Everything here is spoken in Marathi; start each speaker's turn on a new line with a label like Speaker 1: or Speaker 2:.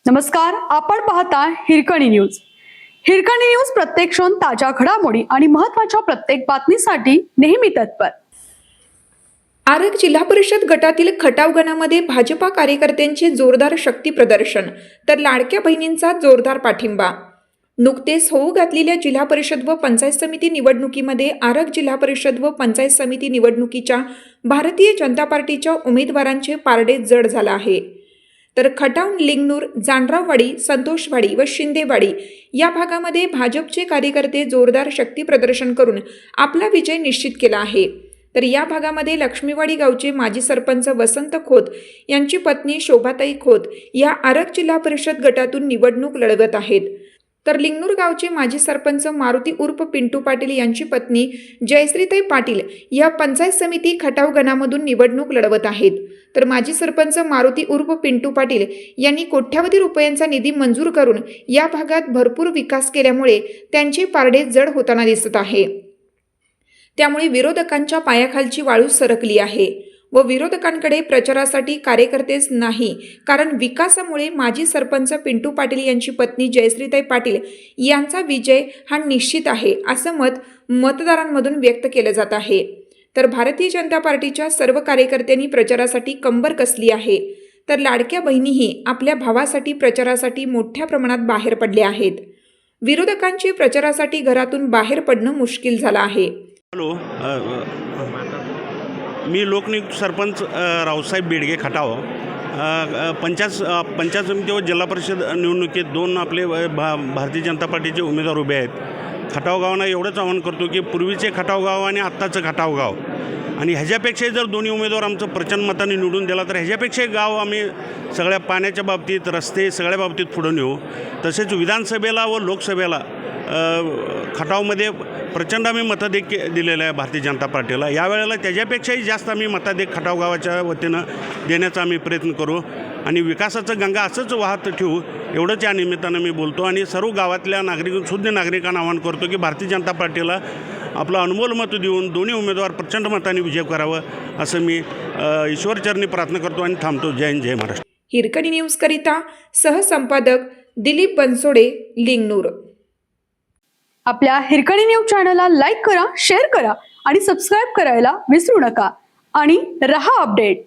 Speaker 1: नमस्कार, आपण पाहता हिरकणी न्यूज. हिरकणी न्यूज प्रत्येक क्षण ताज्या घडामोडी आणि महत्त्वाच्या प्रत्येक बातमीसाठी नेहमी तत्पर.
Speaker 2: आरग जिल्हा परिषद गटातील खटाव गणामध्ये भाजपा कार्यकर्त्यांचे जोरदार शक्ती प्रदर्शन, तर लाडक्या बहिणींचा जोरदार पाठिंबा. नुकतेच होऊ घातलेल्या जिल्हा परिषद व पंचायत समिती निवडणुकीमध्ये आरग जिल्हा परिषद व पंचायत समिती निवडणुकीच्या भारतीय जनता पार्टीच्या उमेदवारांचे पारडे जड झालं आहे. तर खटाव, लिंगनूर, जानराववाडी, संतोषवाडी व शिंदेवाडी या भागामध्ये भाजपचे कार्यकर्ते जोरदार शक्ती प्रदर्शन करून आपला विजय निश्चित केला आहे. तर या भागामध्ये लक्ष्मीवाडी गावचे माजी सरपंच वसंत खोत यांची पत्नी शोभाताई खोत या आरग जिल्हा परिषद गटातून निवडणूक लढवत आहेत. तर लिंगनूर गावचे माजी सरपंच मारुती उर्फ पिंटू पाटील यांची पत्नी जयश्रीताई पाटील या पंचायत समिती खटाव गणामधून निवडणूक लढवत आहेत. तर माजी सरपंच मारुती उर्फ पिंटू पाटील यांनी कोट्यावधी रुपयांचा निधी मंजूर करून या भागात भरपूर विकास केल्यामुळे त्यांचे पारडे जड होताना दिसत आहे. त्यामुळे विरोधकांच्या पायाखालची वाळू सरकली आहे व विरोधकांकडे प्रचारासाठी कार्यकर्तेच नाही, कारण विकासामुळे माजी सरपंच पिंटू पाटील यांची पत्नी जयश्रीताई पाटील यांचा विजय हा निश्चित आहे, असं मत मतदारांमधून व्यक्त केलं जात आहे. तर भारतीय जनता पार्टीच्या सर्व कार्यकर्त्यांनी प्रचारासाठी कंबर कसली आहे. तर लाडक्या बहिणीही आपल्या भावासाठी प्रचारासाठी मोठ्या प्रमाणात बाहेर पडल्या आहेत. विरोधकांचे प्रचारासाठी घरातून बाहेर पडणं मुश्किल झालं आहे.
Speaker 3: हॅलो, मी लोकनियुक्त सरपंच रावसाहेब बेडगे खटाव. पंचायत समिती व जिल्हा परिषद निवडणुकीत दोन आपले भारतीय जनता पार्टीचे उमेदवार उभे आहेत. खटाव गावांना एवढंच आवाहन करतो की पूर्वीचे खटाव गाव आणि आत्ताचं खटाव गाव आणि ह्याच्यापेक्षाही जर दोन्ही उमेदवार आमचं प्रचंड मताने निवडून दिला तर ह्याच्यापेक्षाही गाव आम्ही सगळ्या पाण्याच्या बाबतीत, रस्ते सगळ्या बाबतीत पुढे नेऊ. तसेच विधानसभेला व लोकसभेला खटावमध्ये प्रचंड आम्ही मताधिक दिलेलं आहे भारतीय जनता पार्टीला. यावेळेला त्याच्यापेक्षाही जास्त आम्ही मताधिक खटाव गावाच्या वतीनं देण्याचा आम्ही प्रयत्न करू आणि विकासाचं गंगा असंच वाहत ठेवू, एवढंच या निमित्तानं मी बोलतो. आणि सर्व गावातल्या शुद्ध नागरिकांना आवाहन करतो की भारतीय जनता पार्टीला आपलं अनमोल मत देऊन दोन्ही उमेदवार प्रचंड मताने विजय करावं, असं मी ईश्वरचरणी प्रार्थना करतो आणि थांबतो. जय हिंद, जय महाराष्ट्र.
Speaker 2: हिरकणी न्यूजकरिता सहसंपादक दिलीप बनसोडे, लिंगनूर.
Speaker 1: आपल्या हिरकणी न्यूज चॅनलला लाईक करा, शेअर करा आणि सबस्क्राईब करायला विसरू नका आणि रहा अपडेट.